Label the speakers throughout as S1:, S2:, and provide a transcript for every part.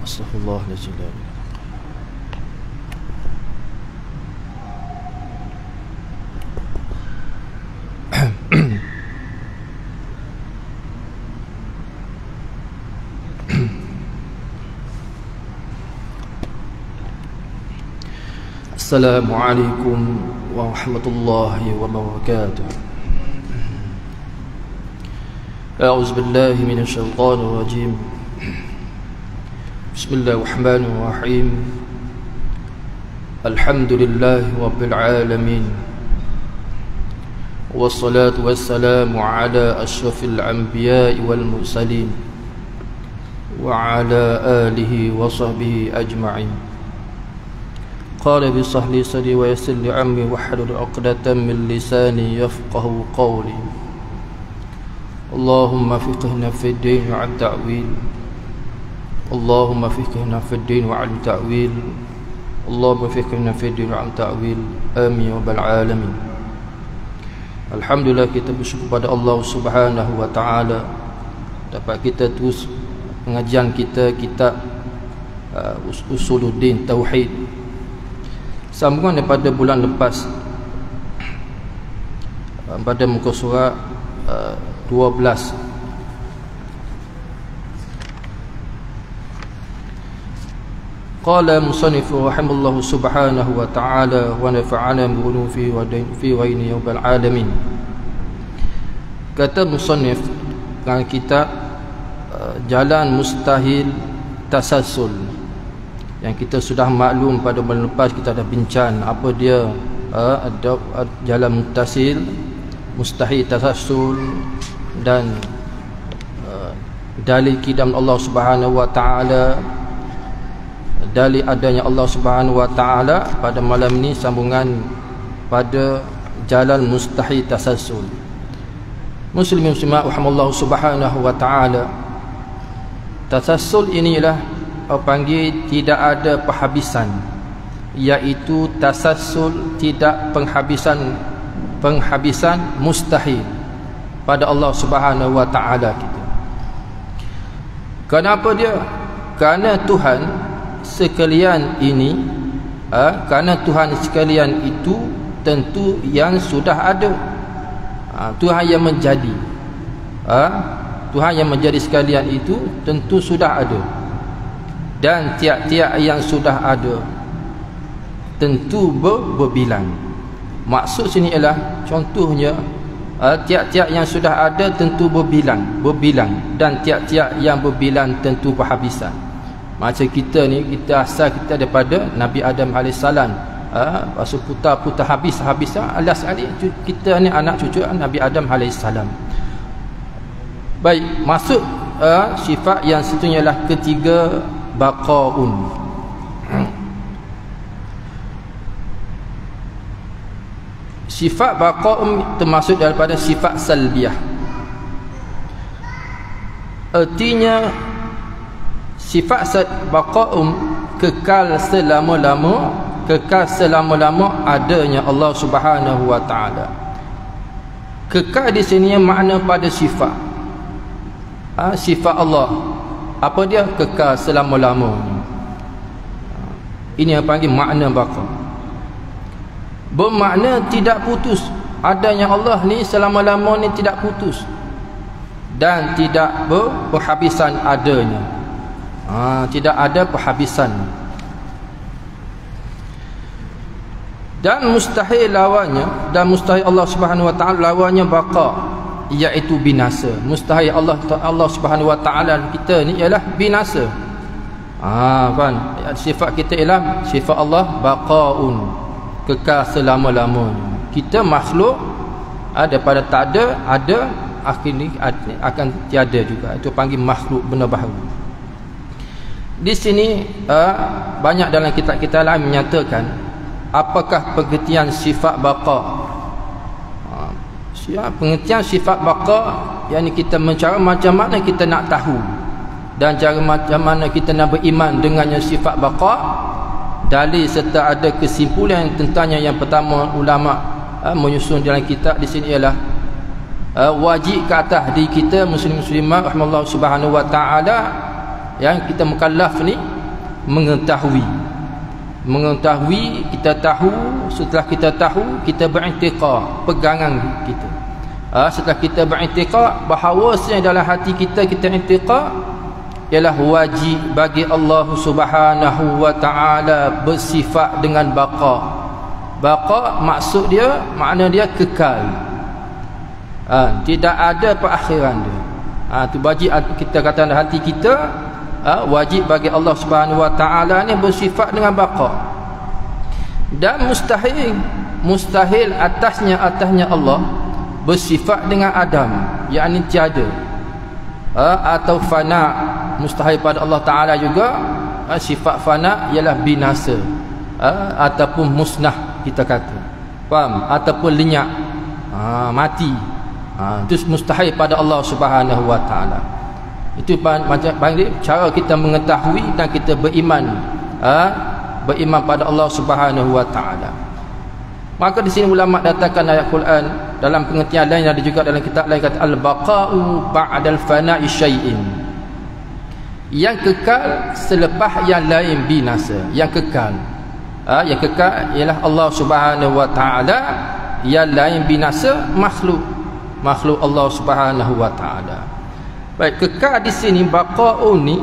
S1: Astaghfirullahaladzim. Assalamualaikum warahmatullahi wabarakatuh. A'udzu billahi minasy syaithanir rajim. Bismillahirrahmanirrahim. Alhamdulillahi rabbil alamin. Wassalatu wassalamu ala asyrafil anbiya'i wal mursalin wa ala alihi wa sahbihi ajma'in. Qala bi sahli sadri wa yassir li amri wahlul 'uqdatam min lisani yafqahu qawli. Allahumma fiqhna fid din wa 'al ta'wil. Allahumma fiqhna fid din wa 'al ta'wil. Allahumma fiqhna fid din wa 'al ta'wil. Amin ya rabbal alamin. Alhamdulillah, kita bersyukur pada Allah Subhanahu wa taala dapat kita terus pengajian kita kitab Usuluddin Tauhid, sambungan daripada bulan lepas pada muka surat 12. Qala musannif rahimallahu subhanahu wa ta'ala wa nafa'ana bi ulumihi wa fi ghaini rabbil alamin. Kata musannif dalam kitab Jalan Mustahil Tasalsul, yang kita sudah maklum pada bulan lepas, kita dah bincang apa dia ada jalan muttasil, mustahil tasalsul, dan dalil qidam Allah Subhanahu wa taala, dalil adanya Allah Subhanahu wa taala. Pada malam ini sambungan pada jalan mustahil tasalsul. Muslimin muslimat rahimallahu Subhanahu wa taala, tasalsul inilah panggil tidak ada penghabisan, iaitu tasalsul tidak penghabisan mustahil pada Allah Subhanahu wa taala kita. Kenapa dia? Kerana Tuhan sekalian ini, kerana Tuhan sekalian itu tentu yang sudah ada. Tuhan yang menjadi, Tuhan yang menjadi sekalian itu tentu sudah ada, dan tiap-tiap yang sudah ada tentu berbilang. Maksud sini ialah contohnya, tiap-tiap yang sudah ada tentu berbilang, dan tiap-tiap yang berbilang tentu berhabisan. Macam kita ni, kita asal kita daripada Nabi Adam AS, pasal putar habis alias kita ni anak cucu Nabi Adam AS. Baik, maksud sifat yang satunya ialah ketiga, baqaun. Sifat baqaun termasuk daripada sifat salbiyah. Artinya sifat baqaun kekal selama-lama adanya Allah Subhanahu wa taala. Kekal di sini makna pada sifat. Sifat Allah apa dia? Kekal selama-lamanya. Ini yang panggil makna baqa. Bermakna tidak putus. Adanya Allah ni selama-lama ni tidak putus dan tidak berhabisan adanya. Tidak ada perhabisan. Dan mustahil lawannya, dan mustahil Allah Subhanahu wa taala lawannya baqa, iaitu binasa. Mustahil Allah Subhanahu wa taala kita ni ialah binasa. Kan? Sifat kita ialah sifat Allah baqaun, kekal selama-lamanya. Kita makhluk daripada tak ada akhirnya akan tiada juga. Itu panggil makhluk benda baharu. Di sini banyak dalam kitab-kitab lain menyatakan apakah pengertian sifat baqa. Pengertian sifat baqa yakni kita mencari macam mana kita nak tahu dan cara macam mana kita nak beriman dengannya sifat baqa. Dalil serta ada kesimpulan yang tentangnya. Yang pertama ulama menyusun dalam kitab di sini ialah wajib ke atas diri kita muslim-muslimah rahimahullah subhanahu wa ta'ala yang kita mukallaf ni mengetahui, kita tahu. Setelah kita tahu, kita beriktikad, pegangan kita. Setelah kita beriktikad bahawa dalam hati kita iktikad ialah wajib bagi Allah Subhanahu wa taala bersifat dengan baqa. Baqa maksud dia, makna dia kekal. Tidak ada perakhiran dia. Tu wajib kita kata dalam hati kita, wajib bagi Allah Subhanahu wa taala ni bersifat dengan baqa. Dan mustahil atasnya Allah bersifat dengan adam, yakni tiada, atau fana. Mustahil pada Allah taala juga sifat fana ialah binasa, ataupun musnah kita kata, faham, ataupun lenyap, mati. Itu mustahil pada Allah Subhanahu wa taala. Itu macam cara kita mengetahui dan kita beriman pada Allah Subhanahu wa taala. Maka di sini ulama datangkan ayat Quran dalam pengertian lain, ada juga dalam kitab lain kata al-baqa'u ba'dal fana'i syai'in. Yang kekal selepas yang lain binasa. Yang kekal ialah Allah Subhanahu wa taala, yang lain binasa makhluk Allah Subhanahu wa taala. Baik, kekal di sini baqa'un ni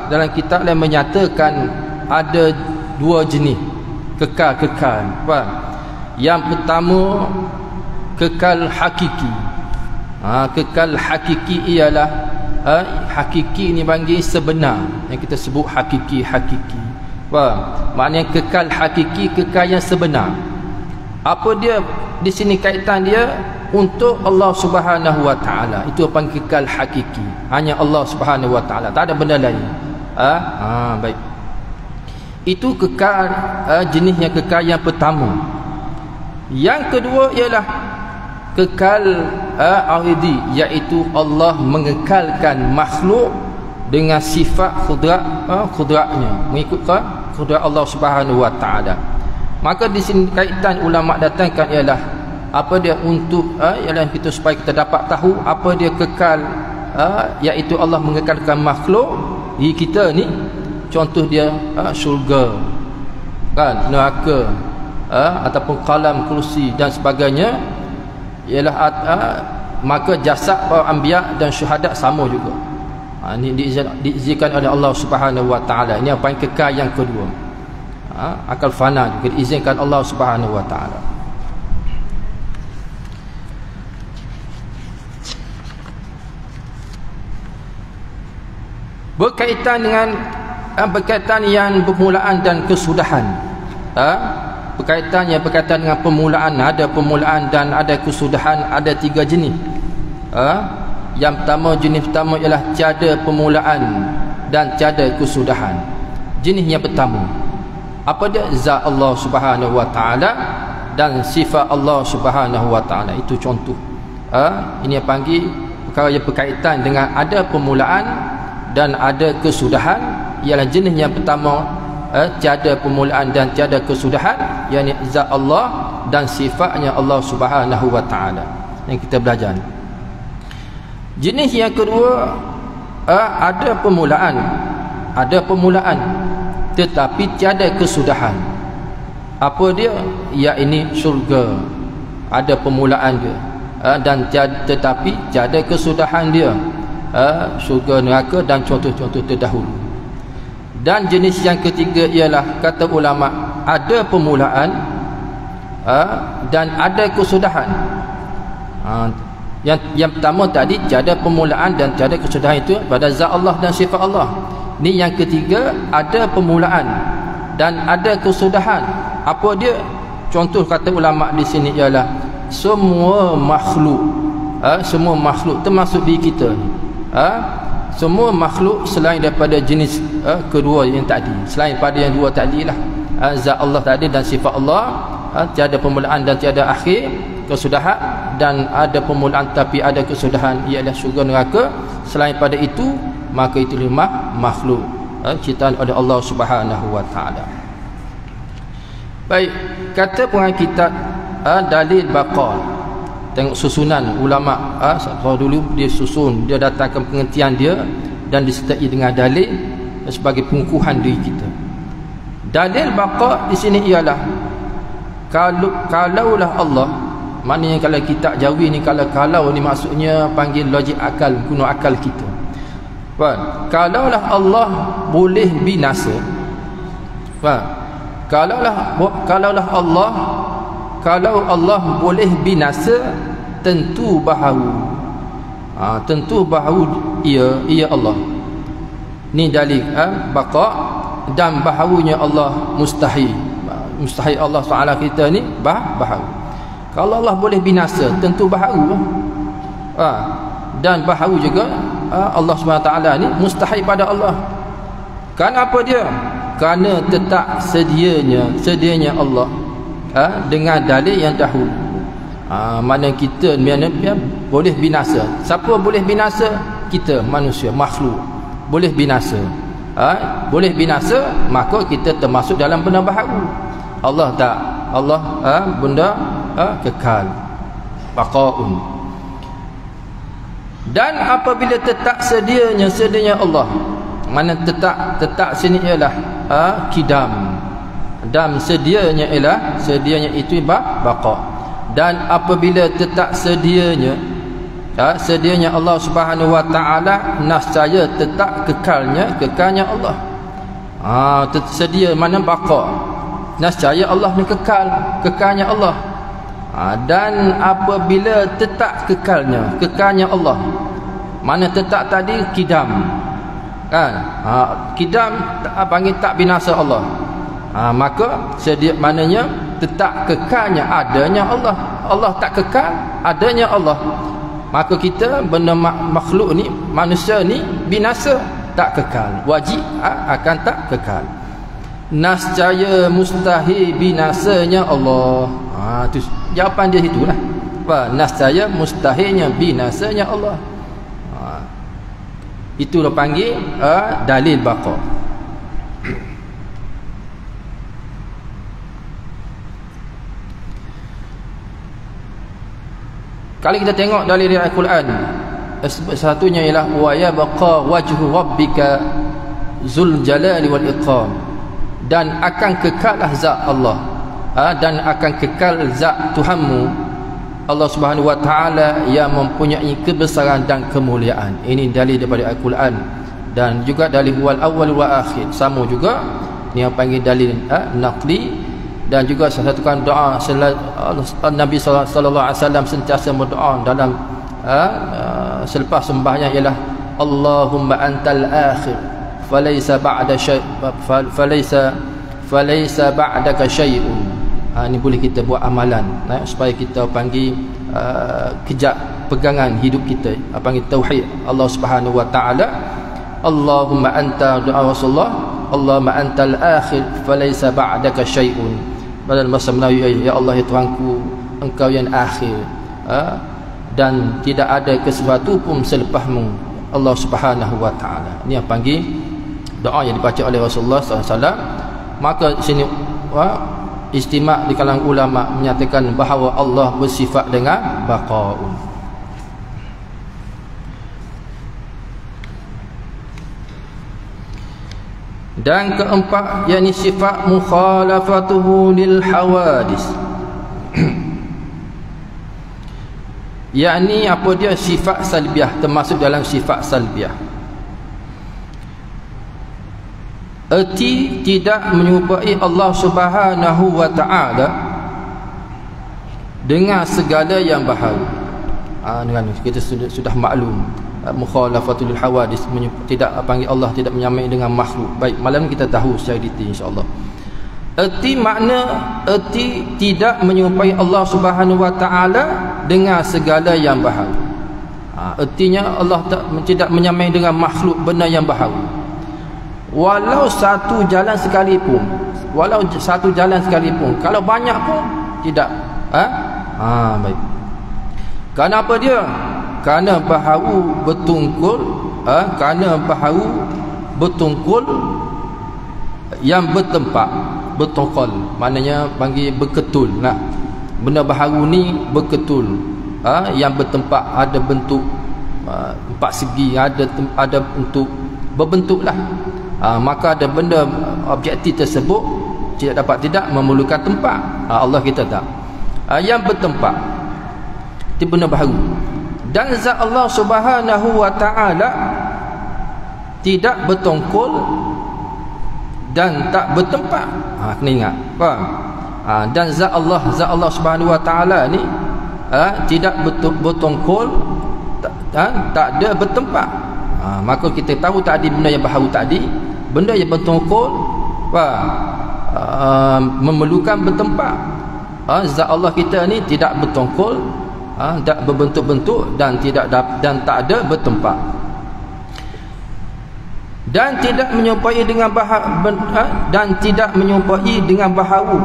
S1: dalam kitab lain menyatakan ada dua jenis kekal. Faham? Yang pertama kekal hakiki. Kekal hakiki ialah hakiki ni panggil sebenar, yang kita sebut hakiki. Faham? Maknanya kekal hakiki, kekal yang sebenar. Apa dia di sini kaitan dia untuk Allah Subhanahu wa taala. Itu panggil kekal hakiki. Hanya Allah Subhanahu wa taala, tak ada benda lain. Baik. Itu kekal jenis yang kekal yang pertama. Yang kedua ialah kekal aridi, iaitu Allah mengekalkan makhluk dengan sifat khudratnya, mengikutkan khudrat Allah Subhanahu wa taala. Maka di sini kaitan ulama datangkan ialah apa dia untuk ialah kita supaya kita dapat tahu apa dia kekal, iaitu Allah mengekalkan makhluk di kita ni. Contoh dia syurga, kan, neraka, ataupun kalam, kursi dan sebagainya. Ialah maka jasad para anbiya dan syuhada sama juga. Ini diizinkan oleh Allah Subhanahu wa taala. Ini apa yang kekal yang kedua. Akal fana juga diizinkan Allah Subhanahu wa taala. Berkaitan yang permulaan dan kesudahan. Berkaitan dengan permulaan, ada permulaan dan ada kesudahan. Ada tiga jenis. Yang pertama, jenis pertama ialah tiada permulaan dan tiada kesudahan. Jenis yang pertama, apa dia? Zat Allah Subhanahu wa taala dan sifat Allah Subhanahu wa taala. Itu contoh. Ini yang panggil perkara yang berkaitan dengan ada permulaan dan ada kesudahan. Ialah jenis yang pertama, tiada permulaan dan tiada kesudahan, yakni zat Allah dan sifatnya Allah Subhanahu wa taala yang kita belajar. Jenis yang kedua, ada permulaan tetapi tiada kesudahan. Apa dia? Ya, ini syurga, ada permulaan dia, dan tetapi tiada kesudahan dia, syurga, neraka dan contoh-contoh terdahulu. Dan jenis yang ketiga ialah, kata ulama, ada permulaan dan ada kesudahan. Yang pertama tadi tiada permulaan dan tiada kesudahan, itu pada zat Allah dan sifat Allah. Ni yang ketiga, ada permulaan dan ada kesudahan. Apa dia? Contoh kata ulama di sini ialah semua makhluk, semua makhluk termasuk diri kita, semua makhluk selain daripada jenis kedua yang tadi, selain pada yang dua tadi lah, zat Allah tadi dan sifat Allah, tiada permulaan dan tiada akhir, kesudahan, dan ada permulaan tapi ada kesudahan, ialah syurga neraka. Selain pada itu, maka itu lima makhluk ciptaan oleh Allah Subhanahu wa taala. Baik, kata pengarang kitab dalil baqal. Tengok susunan ulama, kalau dulu dia susun, dia datangkan pengertian dia dan disertai dengan dalil sebagai pengukuhan diri kita. Dalil baqal di sini ialah kalaulah Allah, maknanya kalau kitab Jawi ni, kalau ni maksudnya panggil logik akal, guna akal kita. Kalaulah Allah boleh binasa, kalaulah Allah boleh binasa, tentu baharu ia Allah. Ni dalil baqa, dan baharunya Allah mustahil Allah Taala kita ni baharu. Kalau Allah boleh binasa, tentu baharu. Dan baharu juga Allah SWT ni mustahil pada Allah. Kenapa dia? Kerana tetap sedianya Allah dengan dalil yang dahulu. Mana kita boleh binasa. Siapa boleh binasa? Kita manusia, makhluk boleh binasa. Boleh binasa, maka kita termasuk dalam benda baharu. Allah tak. Allah benda kekal, baqaun. Dan apabila tetap sedianya Allah, mana tetap sini ialah kidam, dan sedianya itu baqa. Dan apabila tetap sedianya Allah Subhanahu wa taala, nascaya tetap kekalnya Allah. Sedia mana baqa, nascaya Allah ni kekalnya Allah. Dan apabila tetap kekalnya Allah, mana tetap tadi kidam, kidam panggil tak binasa Allah, maka sedia maknanya tetap kekalnya adanya Allah. Allah tak kekal, adanya Allah, maka kita benda makhluk ni, manusia ni binasa, tak kekal, wajib akan tak kekal. Nascaya mustahil binasanya Allah. Itu jawapan dia itulah. Nascaya mustahilnya binasanya Allah. Itulah panggil dalil baqa. Kalau kita tengok dalil Al-Quran, satunya ialah wa yabqa wajhu rabbika zul jalali wal iqam, dan akan kekallah zat Allah, dan akan kekal zat Tuhanmu Allah Subhanahu wa taala yang mempunyai kebesaran dan kemuliaan. Ini dalil daripada Al-Quran, dan juga dalil wal awwal wa akhir, sama juga ni yang panggil dalil naqli. Dan juga saya satukan doa Nabi sallallahu alaihi wasallam sentiasa berdoa dalam selepas sembahyang ialah Allahumma antal akhir falaysa ba'da syai' falaysa ba'daka syai'un. Ini boleh kita buat amalan supaya kita panggil kejap pegangan hidup kita, panggil tauhid Allah Subhanahu wa taala. Allahumma anta, doa Rasulullah, Allahumma antal akhir falaysa ba'daka syai'un. Dalam bahasa Melayu, ya Allah ya Tuhanku, Engkau yang akhir, dan tidak ada sesuatu pun selepasmu Allah Subhanahu wa taala. Ini yang panggil doa yang dibaca oleh Rasulullah SAW. Maka sini istimak di kalangan ulama menyatakan bahawa Allah bersifat dengan baqaun. Dan keempat, yakni sifat mukhalafatuhu lil hawadis. Yakni apa dia? Sifat salbiah, termasuk dalam sifat salbiah. Erti tidak menyerupai Allah Subhanahu wa taala dengan segala yang baharu. Dengan kita sudah maklum mukhalafatul hawadis, tidak panggil Allah tidak menyamai dengan makhluk. Baik, malam kita tahu secara detail insya-Allah. Erti makna erti tidak menyerupai Allah Subhanahu wa taala dengan segala yang baharu. Ertinya Allah tidak menyamai dengan makhluk benda yang baharu. Walau satu jalan sekalipun, kalau banyak pun tidak. Baik. Kenapa dia? Kerana baharu bertungkul, kerana baharu bertungkul yang bertempat, bertongkol, maknanya panggil berketul. Nah, benda baharu ni berketul, yang bertempat, ada bentuk empat segi, ada bentuk berbentuklah. Maka ada benda objektif tersebut tidak memerlukan tempat. Allah kita tak. Yang bertempat itu benda baharu. Dan zat Allah Subhanahu wa taala tidak bertongkol dan tak bertempat. Kena ingat, faham? Dan zat Allah Subhanahu wa taala ni tidak bertongkol, tak ada bertempat. Maka kita tahu tadi benda yang baharu tadi, benda yang bertongkol memerlukan bertempat. Zat Allah kita ni tidak bertongkol, tak berbentuk-bentuk dan tak ada bertempat. Dan tidak menyerupai dengan baharu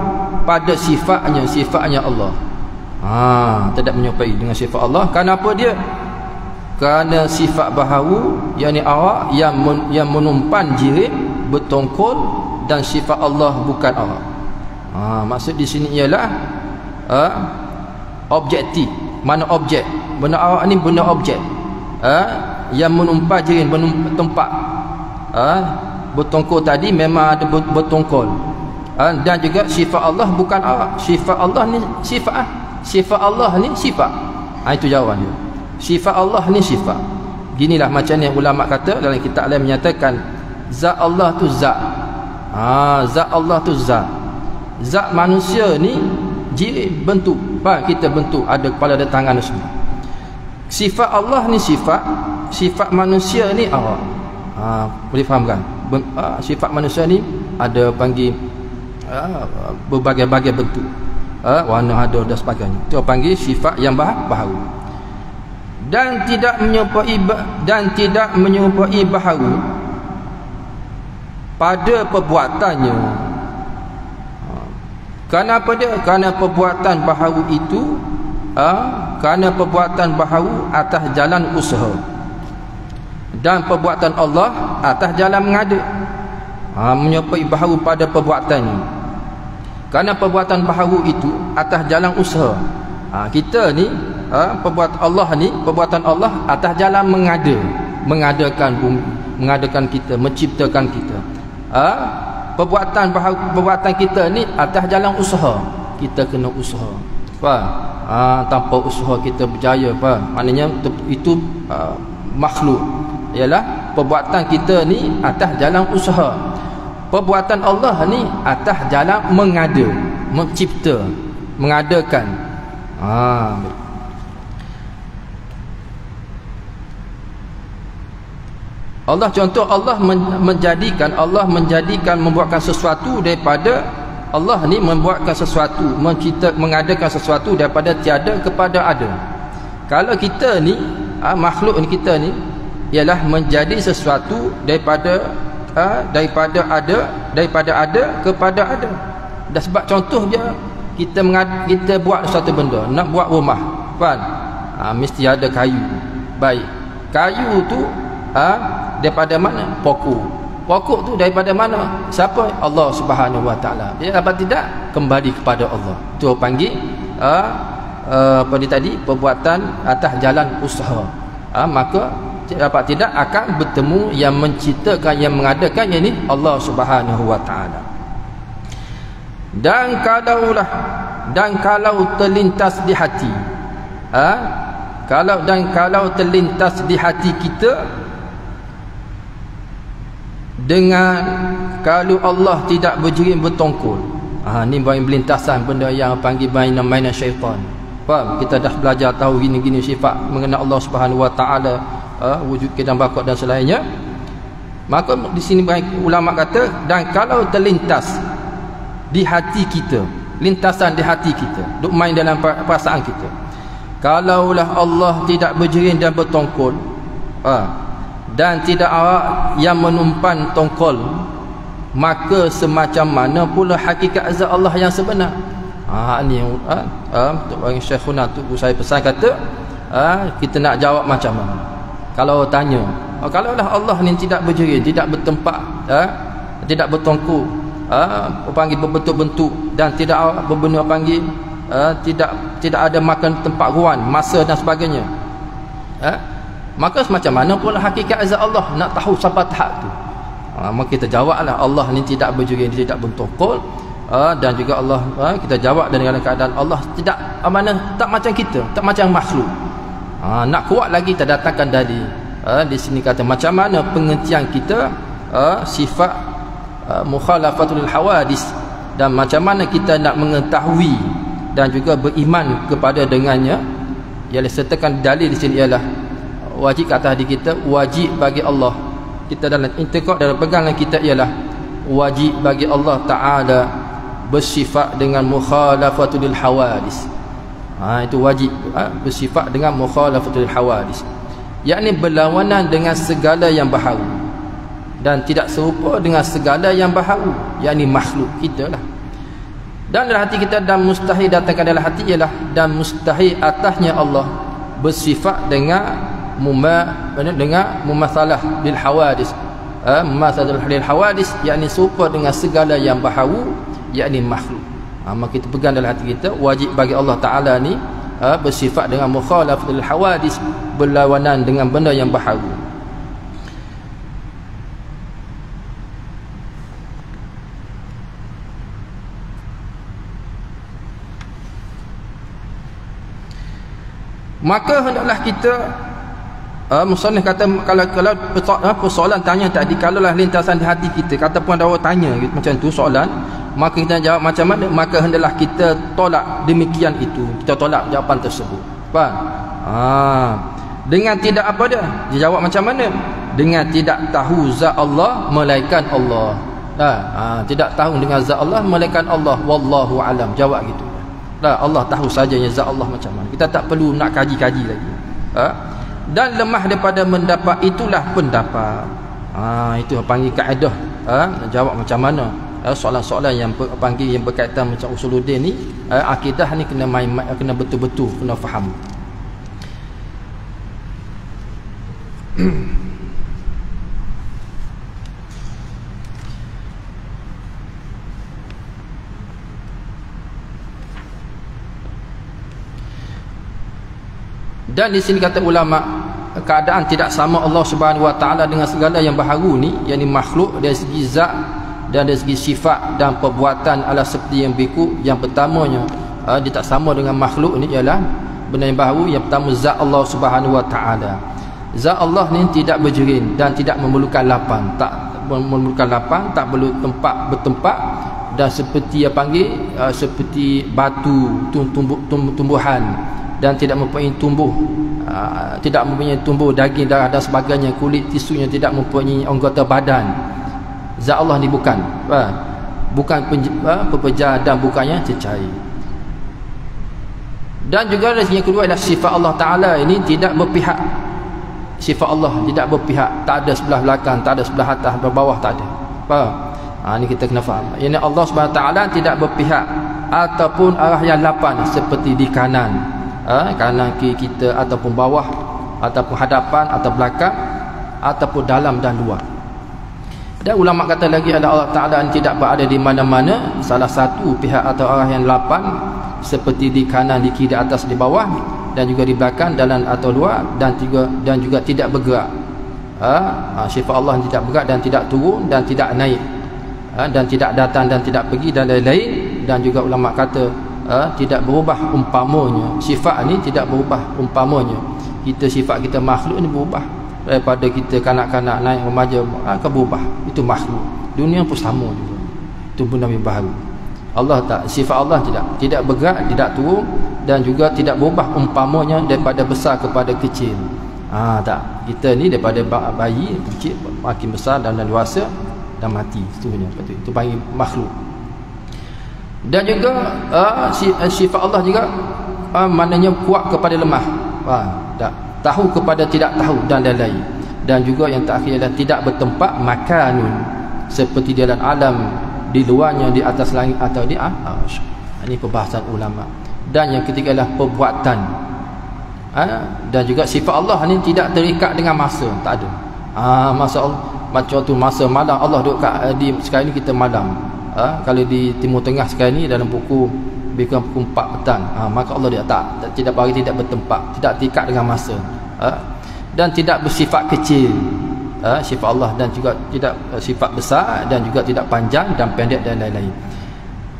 S1: pada sifatnya Allah. Tidak menyerupai dengan sifat Allah. Kenapa dia? Kerana sifat baharu, yakni awak yang menumpan jirim, bertongkol, dan sifat Allah bukan awak. Maksud di sini ialah objektif. Mana objek? Benda awak ni benda objek. Yang menumpan jirim, tempat. Bertongkol tadi memang ada bertongkol. Dan juga sifat Allah bukan awak. Sifat Allah ni sifat. Sifat Allah ni sifat. Itu jawapan dia. Sifat Allah ni sifat. Ginilah macam yang ulama kata dalam kitab lain menyatakan zat Allah tu zat. Zat Allah tu zat. Zat manusia ni bentuk. Kita bentuk, ada kepala, ada tangan semua. Sifat Allah ni sifat. Sifat manusia ni awak. Boleh faham kan? Sifat manusia ni ada panggil berbagai-bagai bentuk, warna ada dan sebagainya. Itu panggil sifat yang baharu. Dan tidak menyerupai baharu pada perbuatannya. Kenapa dia? Kerana perbuatan baharu itu kerana perbuatan baharu atas jalan usaha, dan perbuatan Allah atas jalan mengada. Menyerupai baharu pada perbuatannya. Kerana perbuatan baharu itu atas jalan usaha. Kita ni perbuatan Allah atas jalan mengadakan bumi, mengadakan kita, menciptakan kita. Perbuatan kita ni atas jalan usaha. Kita kena usaha, faham? Tanpa usaha kita berjaya, faham? Maknanya itu makhluk. Ialah perbuatan kita ni atas jalan usaha. Perbuatan Allah ni atas jalan mencipta, mengadakan. Allah, contoh, Allah membuatkan sesuatu daripada, Allah ni membuatkan sesuatu, mengadakan sesuatu daripada tiada kepada ada. Kalau kita ni makhluk ni, kita ni ialah menjadi sesuatu daripada ada kepada ada. Dan sebab contoh dia, kita buat satu benda, nak buat rumah, kan? Mesti ada kayu. Baik, kayu tu daripada mana? Pokok tu daripada mana? Siapa? Allah Subhanahu wa taala. Dia dapat tidak kembali kepada Allah. Tu panggil apa dia tadi? Perbuatan atas jalan usaha. Maka dapat tidak akan bertemu yang menciptakan, yang mengadakan, yakni Allah Subhanahu wa taala. Dan kalau terlintas di hati, kalau terlintas di hati kita dengan kalau Allah tidak berjering bertongkol, ni melintasan benda yang panggil mainan syaitan. Faham? Kita dah belajar tahu gini-gini sifat mengenai Allah Subhanahu wa taala, wujud dan bakat dan selainnya. Maka di sini ulama kata, dan kalau terlintas di hati kita, lintasan di hati kita, duk main dalam perasaan kita, kalaulah Allah tidak berjering dan bertongkol, dan tidak ada yang menumpan tongkol, maka semacam mana pula hakikat zat Allah yang sebenar? Ni untuk orang Syekhuna tu saya pesan kata, kita nak jawab macam mana kalau tanya, kalaulah Allah ni tidak berjering, tidak bertempat, tidak bertongkol, panggil berbentuk-bentuk, dan tidak berbentuk panggil, tidak ada makan tempat ruan, masa dan sebagainya, maka macam mana pula hakikat zat Allah? Nak tahu sampai tahap tu, maka kita jawablah Allah ni tidak berjering, tidak bertongkol, dan juga Allah, kita jawab dengan keadaan Allah tidak tak macam kita, tak macam makhluk. Nak kuat lagi kita datangkan dalil. Di sini kata macam mana pengertian kita sifat mukhalafatul hawadis, dan macam mana kita nak mengetahui dan juga beriman kepada dengannya. Ialah sertakan dalil di sini ialah wajib kata hadis kita, wajib bagi Allah, kita dalam intikad dalam pegangan kita ialah wajib bagi Allah Ta'ala bersifat dengan mukhalafatul hawadis. Itu wajib, bersifat dengan mukhalafatul hawadis, yakni berlawanan dengan segala yang baharu dan tidak serupa dengan segala yang baharu, yakni makhluk kita lah. Dan dalam hati kita, dan mustahil datangkan dalam hati ialah, dan mustahil atasnya Allah bersifat dengan mumatsalah bil hawadis, mumatsalah lil hawadis, yakni serupa dengan segala yang baharu, yakni makhluk. Maka kita pegang dalam hati kita, wajib bagi Allah Ta'ala ni bersifat dengan mukhalafatul hawadis, berlawanan dengan benda yang baharu. Maka hendaklah kita, musannif kata, kalau persoalan tanya tadi, kalaulah lintasan di hati kita, kata pun ada orang tanya macam tu soalan, maka kita jawab macam mana? Maka hendaklah kita tolak demikian itu, kita tolak jawapan tersebut. Faham? Dengan tidak apa dia? Dia jawab macam mana? Dengan tidak tahu zat Allah melainkan Allah. Tidak tahu dengan zat Allah melainkan Allah, wallahu alam. Jawab gitu. Allah tahu sajanya zat Allah macam mana. Kita tak perlu nak kaji-kaji lagi. Dan lemah daripada mendapat itulah pendapat. Itu panggil kaedah. Jawab macam mana? Soalan-soalan yang panggil yang berkaitan macam usuluddin ni, akidah ni kena kena betul-betul kena faham. Dan di sini kata ulama, keadaan tidak sama Allah Subhanahu wa taala dengan segala yang baharu ni, yakni makhluk dari segi zat dan dari segi sifat dan perbuatan adalah seperti yang berikut. Yang pertamanya, dia tak sama dengan makhluk ni ialah benda yang baharu. Yang pertama, zat Allah Subhanahu wa taala. Zat Allah ni tidak berjering dan tidak memerlukan lapang, tak memerlukan lapang, tak perlu tempat bertempat, dan seperti yang panggil seperti batu, tumbuhan, dan tidak mempunyai tumbuh daging, darah dan sebagainya, kulit tisunya tidak mempunyai anggota badan. Zat Allah ni bukan pepejah dan bukannya cecair. Dan juga yang kedua adalah sifat Allah Ta'ala ini tidak berpihak. Sifat Allah tidak berpihak, tak ada sebelah belakang, tak ada sebelah atas, sebelah bawah, tak ada. Faham? Ini kita kena faham. Ini Allah Subhanahu Ta'ala tidak berpihak ataupun arah yang lapan seperti di kanan, kanan kiri kita, ataupun bawah, ataupun hadapan atau belakang, ataupun dalam dan luar. Dan ulama kata lagi ada Allah Ta'ala tidak berada di mana-mana, salah satu pihak atau arah yang lapan seperti di kanan, di kiri, di atas, di bawah, dan juga di belakang, dalam atau luar, dan juga tidak bergerak. Sifat Allah tidak berat dan tidak turun dan tidak naik, dan tidak datang dan tidak pergi dan lain-lain. Dan juga ulama kata tidak berubah umpamanya. Sifat ni tidak berubah umpamanya. Sifat kita makhluk ni berubah. Daripada kita kanak-kanak naik remaja akan berubah. Itu makhluk. Dunia pun sama juga. Itu pun Nabi baharu. Allah tak, sifat Allah tidak bergerak, tidak turun dan juga tidak berubah umpamanya daripada besar kepada kecil. Tak. Kita ni daripada bayi kecil makin besar dan dewasa dan mati. Itu panggil makhluk. Dan juga sifat Allah juga maknanya kuat kepada lemah. Tahu kepada tidak tahu dan lain-lain. Dan juga yang terakhir adalah tidak bertempat makanun, seperti di dalam alam, di luarnya, di atas langit atau di arsy. Ini perbahasan ulama. Dan yang ketiga adalah perbuatan. Dan juga sifat Allah ni tidak terikat dengan masa, tak ada. Masa Allah, macam tu masa malam Allah duduk di sekarang ni kita malam. Kalau di Timur Tengah sekarang ni dalam pukul 4 petang, maka Allah dia tidak bagi, tidak bertempat, tidak terikat dengan masa, dan tidak bersifat kecil, sifat Allah, dan juga tidak sifat besar, dan juga tidak panjang dan pendek dan lain-lain.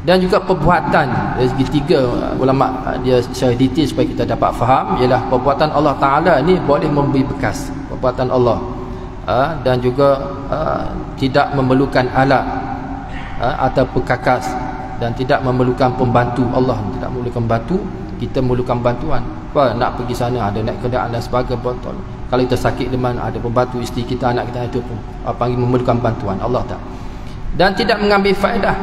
S1: Dan juga perbuatan, dari segi tiga ulama dia secara detail supaya kita dapat faham, ialah perbuatan Allah Ta'ala ni boleh memberi bekas, perbuatan Allah, dan juga tidak memerlukan alat atau perkakas, dan tidak memerlukan pembantu. Allah tidak memerlukan bantu, kita memerlukan bantuan. Nak pergi sana ada naik kenderaan dan sebagainya, botol. Kalau kita sakit demam ada pembantu, isteri kita, anak kita, itu pun panggil memerlukan bantuan. Allah tak. Dan tidak mengambil faedah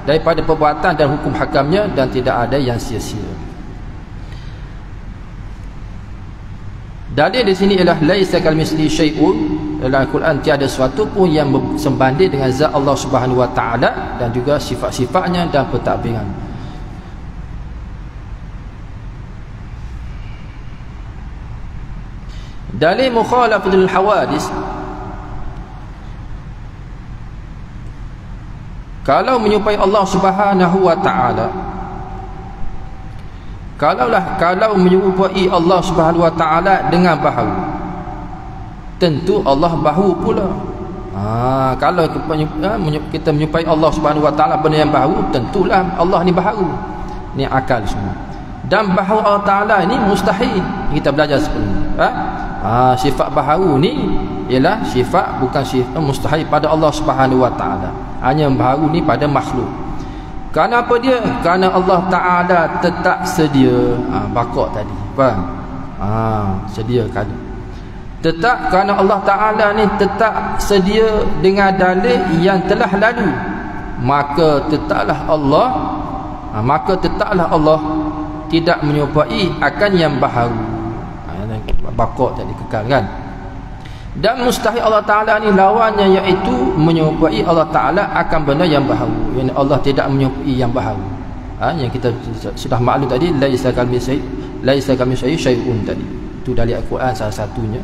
S1: daripada perbuatan dan hukum hakamnya, dan tidak ada yang sia-sia. Dalil di sini ialah laisa kalmisli syai'un. Dalam Al-Quran tiada sesuatu pun yang sembanding dengan zat Allah Subhanahu Wa Taala dan juga sifat-sifatnya dan pentadbiran. Dalil mukhalafatul hawadis, kalau menyerupai Allah Subhanahu Wa Taala, kalau menyerupai Allah Subhanahu Wa Taala dengan baharu, tentu Allah bahu pula. Kalau kita menyerupai Allah Subhanahu Wa Taala benda yang baru, tentulah Allah ni baharu. Ni akal semua. Dan baharu Allah Taala ni mustahil. Kita belajar sebelum ni. Sifat baharu ni ialah sifat, bukan sifat mustahil pada Allah Subhanahu Wa Taala. Hanya baharu ni pada makhluk. Kerana apa dia? Kerana Allah Ta'ala tetap sedia. Bakok tadi, faham? Sedia kali. Tetap kerana Allah Ta'ala ni tetap sedia dengan dalil yang telah lalu, maka tetaplah Allah tidak menyerupai akan yang baharu. Bakok tadi kekal kan. Dan mustahil Allah Ta'ala ni lawannya, iaitu menyerupai Allah Ta'ala akan benda yang baharu. Yang Allah tidak menyerupai yang baharu. Yang kita sudah maklum tadi, laisa kamitslihi syai'un tadi. Itu dari Al-Quran salah satunya.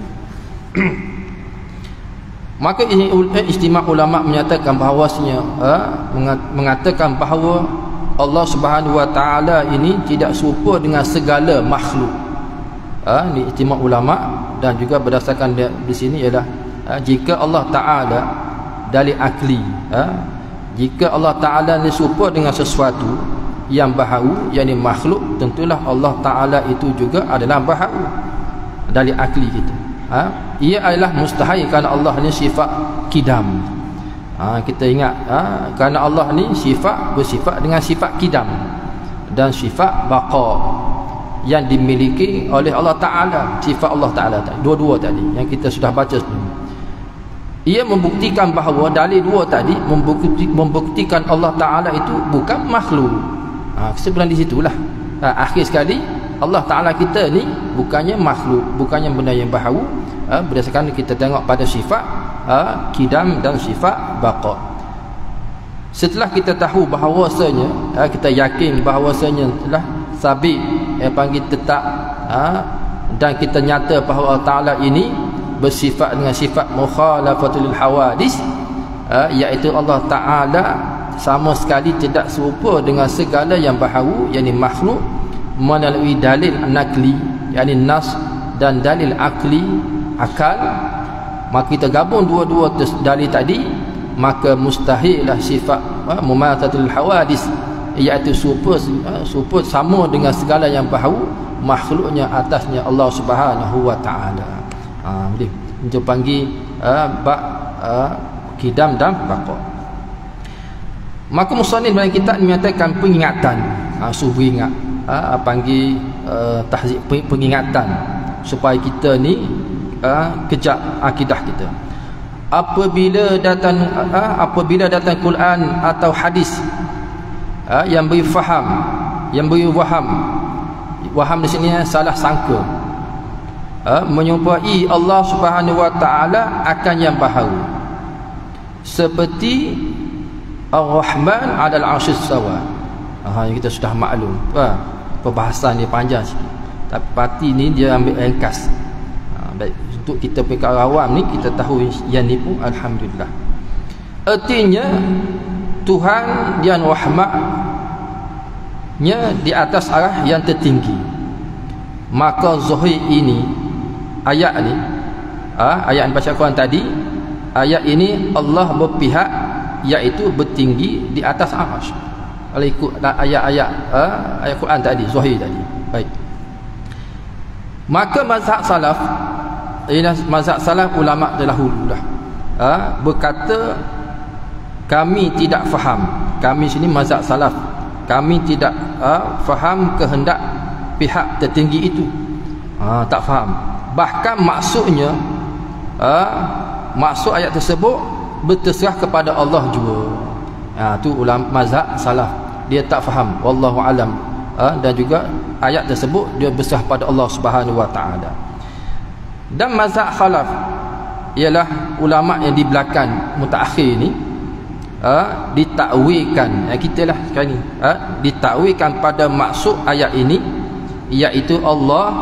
S1: Maka ini istimewa ulama menyatakan bahawasanya mengatakan bahawa Allah Subhanahu Wa Taala ini tidak serupa dengan segala makhluk. Ini istimewa ulama. Dan juga berdasarkan di sini ialah jika Allah Ta'ala dalil akli, jika Allah Ta'ala ni serupa dengan sesuatu yang baharu, yakni makhluk, tentulah Allah Ta'ala itu juga adalah baharu. Dalil akli kita, ia adalah mustahil kerana Allah ni sifat kidam. Kita ingat, kerana Allah ni bersifat dengan sifat kidam dan sifat baqa yang dimiliki oleh Allah Ta'ala. Sifat Allah Ta'ala tadi, dua-dua tadi yang kita sudah baca sebelum. Ia membuktikan bahawa dalil dua tadi membuktikan Allah Ta'ala itu bukan makhluk. Sebelum di situlah akhir sekali Allah Ta'ala kita ni bukannya makhluk, bukannya benda yang baharu, berdasarkan kita tengok pada sifat kidam dan sifat baqa. Setelah kita tahu bahawasanya, kita yakin bahawasanya telah sabit, yang panggil tetap, dan kita nyata bahawa Allah Ta'ala ini bersifat dengan sifat mukhalafatul hawadis, iaitu Allah Ta'ala sama sekali tidak serupa dengan segala yang baharu, yakni makhluk, melalui dalil nakli, yakni nas, dan dalil akli, akal,
S2: maka kita gabung dua-dua dalil tadi, maka mustahillah sifat mumatsatul hawadis, iaitu serupa sama dengan segala yang baharu makhluknya atasnya Allah Subhanahu wa taala. Boleh kita panggil kidam dan baqa. Maka musannif dalam kitab menyatakan pengingatan, suruh ingat, panggil tahzik, pengingatan supaya kita ni kejap akidah kita. Apabila datang Quran atau hadis yang beri faham, waham di sini salah sangka, menyerupai Allah Subhanahu wa taala akan yang baharu, seperti Ar-Rahman 'alal 'arsyis sawa. Yang kita sudah maklum. Perbahasan dia panjang sikit, tapi parti ni dia ambil ringkas. Baik, untuk kita perkara awam ni kita tahu yang ni pun alhamdulillah. Artinya Tuhan yang rahmatnya di atas arah yang tertinggi. Maka zahir ini, ayat ni, ayat yang baca Quran tadi, ayat ini Allah berpihak iaitu bertinggi di atas arsy. Kalau ikut ayat-ayat ayat Quran tadi, zahir tadi. Baik. Maka mazhab salaf, ulama dahulu dah berkata kami tidak faham. Kami sini mazhab salaf, kami tidak faham kehendak pihak tertinggi itu. Tak faham. Bahkan maksudnya maksud ayat tersebut berterserah kepada Allah juga. Tu ulama mazhab salaf, dia tak faham, wallahu alam. Dan juga ayat tersebut dia berserah pada Allah Subhanahu wa taala. Dan mazhab khalaf ialah ulama yang di belakang mutaakhir ni, ditakwilkan, kita lah sekarang ni, ditakwilkan pada maksud ayat ini, iaitu Allah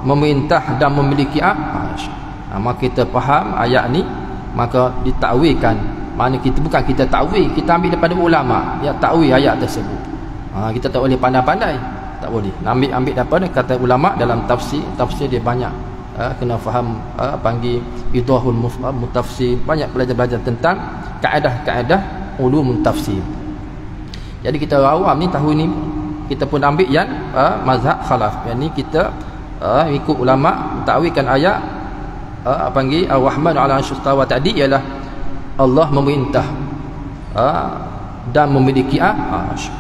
S2: memerintah dan memiliki arsy. Maka kita faham ayat ni, maka ditakwilkan. Mana kita bukan kita takwil, kita ambil daripada ulama yang takwil ayat tersebut. Kita tak boleh pandai-pandai, tak boleh. Ambil daripada kata ulama dalam tafsir dia banyak. Kena faham, panggil idahul mutafsir, banyak belajar tentang kaedah-kaedah ulum tafsir. Jadi kita awam ni tahu ni, kita pun ambil yang mazhab khalaf. Yang ni kita ikut ulama takwilkan ayat panggil Ar-Rahman 'ala 'arsy istawa tadi ialah Allah memerintah dan memiliki arsy.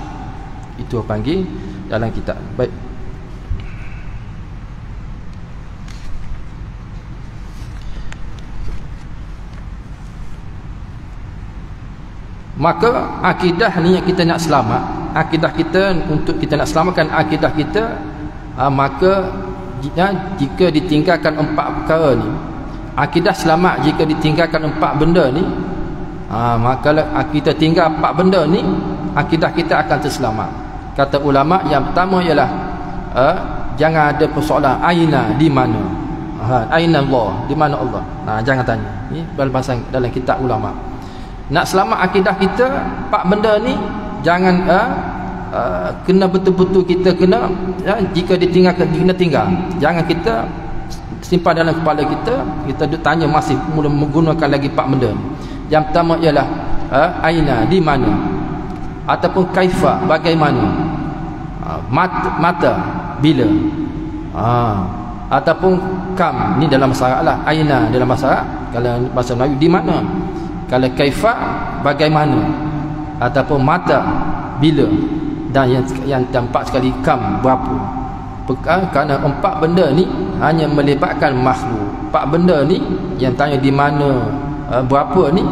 S2: Itu panggil dalam kitab. Baik. Maka akidah ni yang kita nak selamat, akidah kita untuk kita nak selamatkan akidah kita, maka jika ditinggalkan 4 perkara ni, akidah selamat jika ditinggalkan 4 benda ni, maka kita tinggal 4 benda ni, akidah kita akan terselamat. Kata ulama, yang pertama ialah jangan ada persoalan aina, di mana, aina Allah, di mana Allah. Jangan tanya. Ni dalam kitab ulama. Nak selamat akidah kita, 4 benda ni jangan kena betul-betul kita kena, jika ditinggalkan, kena tinggal. Jangan kita simpan dalam kepala kita duk tanya masih menggunakan lagi 4 benda ni. Yang pertama ialah aina, di mana, ataupun kaifa, bagaimana, mata, bila, ataupun kam, ni dalam bahasa Arab lah. Aina dalam bahasa Arab, kalau bahasa Melayu di mana. Kalau kaifa, bagaimana, ataupun mata, bila, dan yang keempat sekali kam, berapa. Kerana 4 benda ni hanya melibatkan makhluk. 4 benda ni yang tanya di mana, berapa ni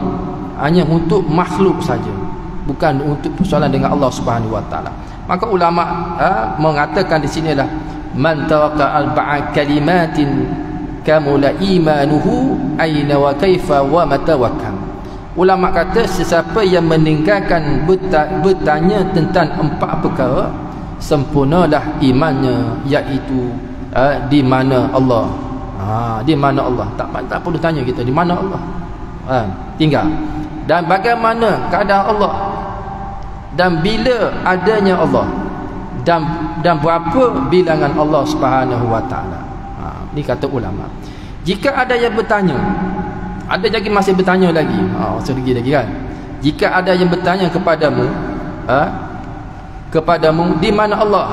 S2: hanya untuk makhluk saja, bukan untuk persoalan dengan Allah Subhanahu wa taala. Maka ulama mengatakan di sinilah man taraka arba'a kalimatin kamula imanuhu aina wa kaifa wa mata wa kam. Ulama kata sesiapa yang meninggalkan bertanya tentang 4 perkara, sempurnalah imannya, iaitu di mana Allah. Di mana Allah, tak perlu tanya kita di mana Allah, tinggal. Dan bagaimana keadaan Allah, dan bila adanya Allah, dan berapa bilangan Allah Subhanahu wa taala. Ni kata ulama. Jika ada yang bertanya Ada lagi masih bertanya lagi. Sedikit lagi kan. Jika ada yang bertanya kepadamu, di mana Allah?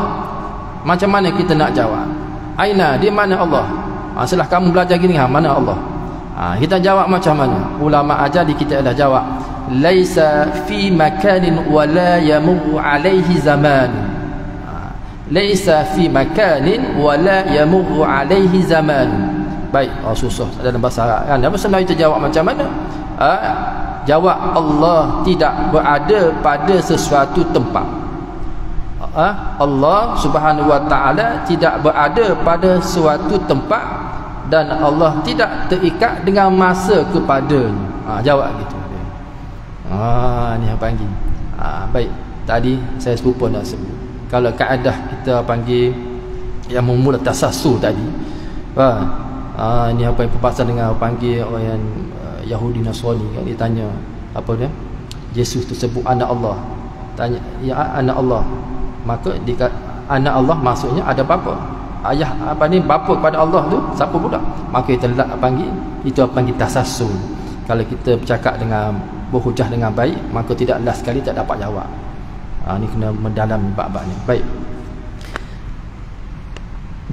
S2: Macam mana kita nak jawab? Aina, di mana Allah? Setelah kamu belajar gini, mana Allah? Kita jawab macam mana? Ulama ajar di kita adalah jawab, laisa fi makanin wa la yamurru alaihi zaman. Laisa fi makanin wa la yamurru alaihi zaman. Baik, susah dalam bahasa Arab kan. Apa sebenarnya kita jawab macam mana? Jawab, Allah tidak berada pada sesuatu tempat. Allah Subhanahu wa taala tidak berada pada suatu tempat dan Allah tidak terikat dengan masa kepadanya. Jawab gitu. Ni yang panggil. Baik, tadi saya serupa nak sebut. Kalau kaedah kita panggil yang memula tasassul tadi. Ini apa yang berpasan dengan panggil orang yang Yahudi Nasrani kan, dia tanya apa dia? Yesus tersebut anak Allah. Tanya, ya anak Allah. Maka dia anak Allah maksudnya ada bapa. Ayah bapa kepada Allah tu siapa pula? Maka kita panggil itu panggil tasassul. Kalau kita bercakap dengan berhujah dengan baik, maka tidak last sekali tak dapat jawab. Ni kena mendalam bab-bab ni. Baik.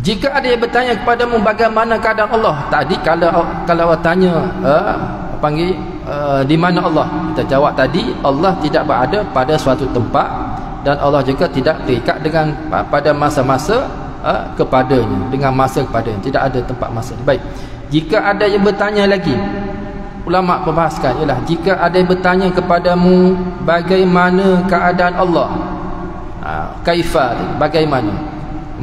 S2: Jika ada yang bertanya kepadamu bagaimana keadaan Allah, tadi kalau orang tanya di mana Allah, kita jawab tadi Allah tidak berada pada suatu tempat dan Allah juga tidak terikat dengan pada masa-masa kepadanya, dengan masa kepadanya, tidak ada tempat masa. Baik. Jika ada yang bertanya lagi, ulama membahaskan ialah jika ada yang bertanya kepadamu bagaimana keadaan Allah, kaifa, bagaimana,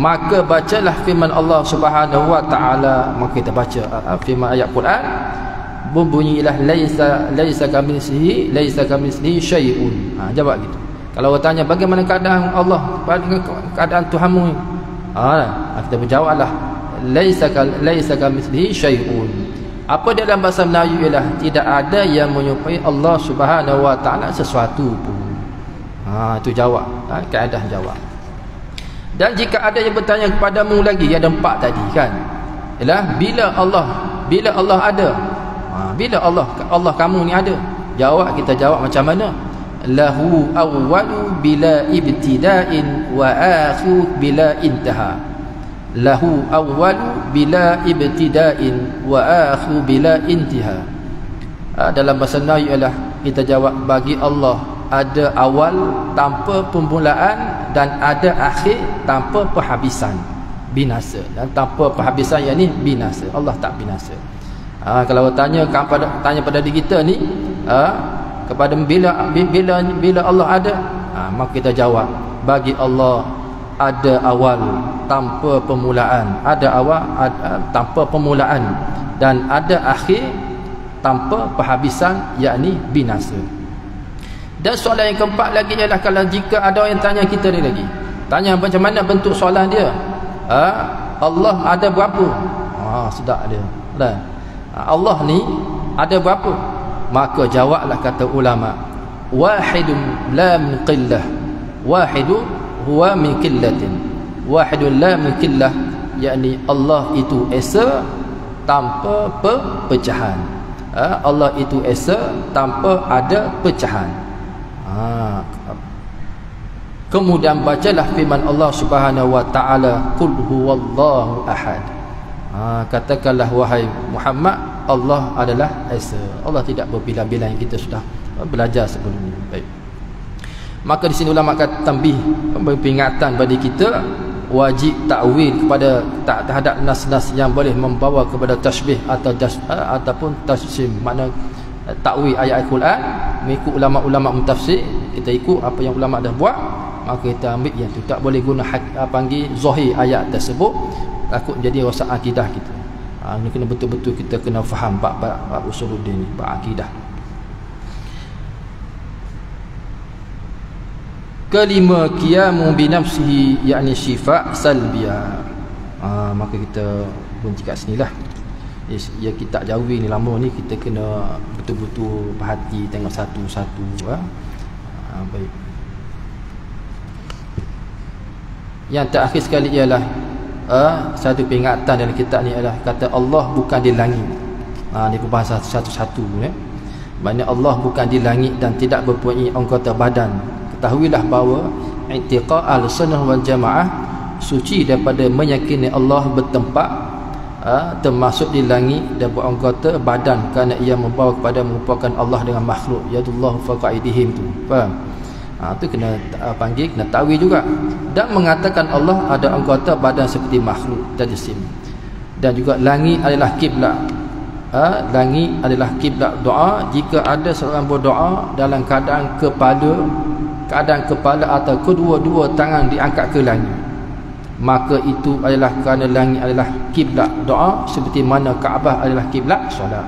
S2: maka bacalah firman Allah Subhanahu wa taala. Maka kita baca firman ayat Quran, bunyilah laisa kamitslihi syai'un. Jawab gitu. Kalau orang tanya bagaimana keadaan Allah, keadaan Tuhanmu, kita berjawablah laisa kamitslihi syai'un. Apa dia dalam bahasa Melayu ialah tidak ada yang menyerupai Allah Subhanahu wa taala sesuatu pun. Itu jawab, kaedah jawab. Dan jika ada yang bertanya kepadamu lagi, ada 4 tadi kan, ialah bila Allah ada, bila Allah kamu ni ada. Kita jawab macam mana? Lahu awwalu bila ibtida'in wa akhiru bila intaha. Lahu awwalu bila ibtida'in wa akhiru bila intiha. Dalam bahasa Melayu ialah kita jawab, bagi Allah ada awal tanpa permulaan dan ada akhir tanpa perhabisan, binasa, dan tanpa perhabisan yang ni binasa. Allah tak binasa. Kalau tanya pada diri kita ni, kepada bila Allah ada, maka kita jawab, bagi Allah ada awal tanpa permulaan, ada awal tanpa permulaan dan ada akhir tanpa perhabisan, yakni binasa. Dan soalan yang keempat lagi ialah kalau jika ada orang yang tanya kita ni lagi, tanya macam mana bentuk soalan dia, Allah ada berapa? Sedap dia. Allah ni ada berapa? Maka jawablah, kata ulama, wahidun la min qillah, wahidun huwa min qillatin, wahidun la min qillah, yakni Allah itu esa tanpa pecahan. Allah itu esa tanpa ada pecahan. Kemudian bacalah firman Allah Subhanahu wa taala, qul huwallahu ahad. Katakanlah wahai Muhammad, Allah adalah esa. Allah tidak berbilang-bilang, yang kita sudah belajar sebelum ini. Baik. Maka di sini ulama kata tambih, peringatan bagi kita wajib takwil kepada terhadap nas-nas yang boleh membawa kepada tasbih ataupun tajsim. Makna takwil ayat Al-Quran mengikut ulama-ulama mentafsir, kita ikut apa yang ulama dah buat, maka kita ambil yang tu. Tak boleh guna panggil zahir ayat tersebut, takut jadi rosak akidah kita. Ini kena betul-betul kita kena faham bab usuluddin ni, bab akidah. Kelima, qiyamu bi nafsihi, yakni syifa salbiyah. Maka kita berhenti kat sinilah. Ya, kita jauh ni lama ni, kita kena betul-betul perhati, tengok satu-satu. Baik. Yang terakhir sekali ialah satu peringatan dalam kitab ni adalah kata Allah bukan di langit. Ni bahasa satu-satu Maknanya Allah bukan di langit dan tidak mempunyai anggota badan. Ketahuilah bahawa i'tiqad al-sunnah wal jamaah suci daripada meyakini Allah bertempat termasuk di langit dan beranggota badan, kerana ia membawa kepada merupakan Allah dengan makhluk. Yadullah fawqa aydihim tu. Faham? Tu kena panggil, kena tahu juga. Dan mengatakan Allah ada anggota badan seperti makhluk tajsim. Dan juga langit adalah kiblat. Langit adalah kiblat doa. Jika ada seorang berdoa dalam keadaan kepala atau kedua-dua tangan diangkat ke langit, maka itu adalah kerana langit adalah kiblat doa, seperti mana Kaabah adalah kiblat solat.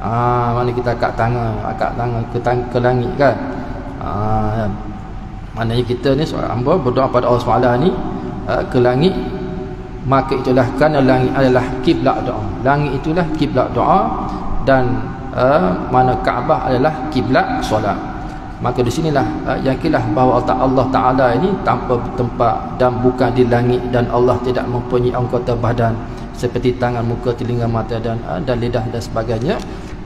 S2: Mana kita angkat tangan ke langit kan. Maknanya kita ni seorang hamba berdoa pada Allah SWT ni ke langit, maka itulah kerana langit adalah kiblat doa. Langit itulah kiblat doa, dan mana Kaabah adalah kiblat solat. Maka di sinilah yakinlah bahawa Allah Ta'ala ini tanpa tempat dan bukan di langit, dan Allah tidak mempunyai anggota badan seperti tangan, muka, telinga, mata dan lidah dan sebagainya.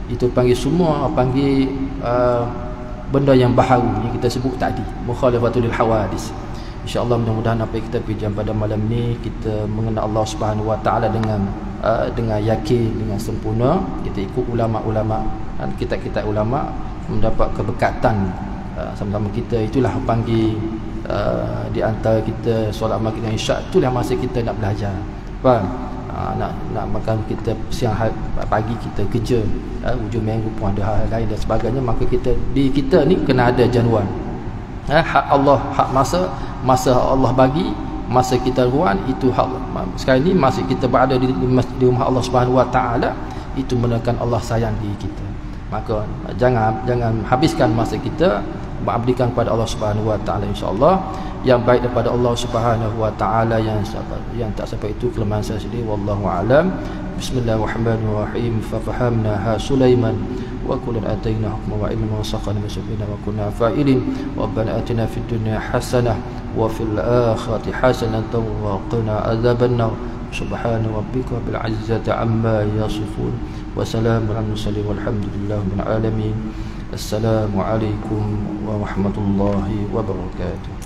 S2: Itu panggil semua benda yang baharu yang kita sebut tadi, mukhalafatul hawadis. InsyaAllah mudah-mudahan apa yang kita pinjam pada malam ni, kita mengenal Allah Subhanahu Wa Ta'ala dengan yakin, dengan sempurna. Kita ikut ulama-ulama dan kitab-kitab ulama, mendapat keberkatan sama-sama kita. Itulah panggil di antara kita solat maghrib dan isyak, itulah masa kita nak belajar. Faham? Nak makan kita siang pagi kita kerja, hujung minggu pun ada hal lain dan sebagainya. Maka kita ni kena ada jadual. Hak Allah, hak masa Allah bagi, masa kita ruan itu hak. Sekarang ni masa kita berada di rumah Allah Subhanahu Wa Ta'ala, itu menekan Allah sayang diri kita. Maka jangan habiskan masa kita berabdikan kepada Allah Subhanahu Wa Ta'ala, insya-Allah yang baik daripada Allah Subhanahu Wa Ta'ala. Yang tak sampai itu kelemahan saya sendiri, wallahu alam. Bismillahirrahmanirrahim. Fa fahamnaha Sulaiman wa kullan atayna hukman wa ilman wa saqana masbina wa kunna fa'ilin. Rabbana atina fid dunya hasanah wa fil akhirati hasanatan wa qina adzabannar. Subhana rabbika rabbil izzati amma yasifun wa salamun alal mursalin walhamdulillahi rabbil alamin. Assalamualaikum warahmatullahi wabarakatuh.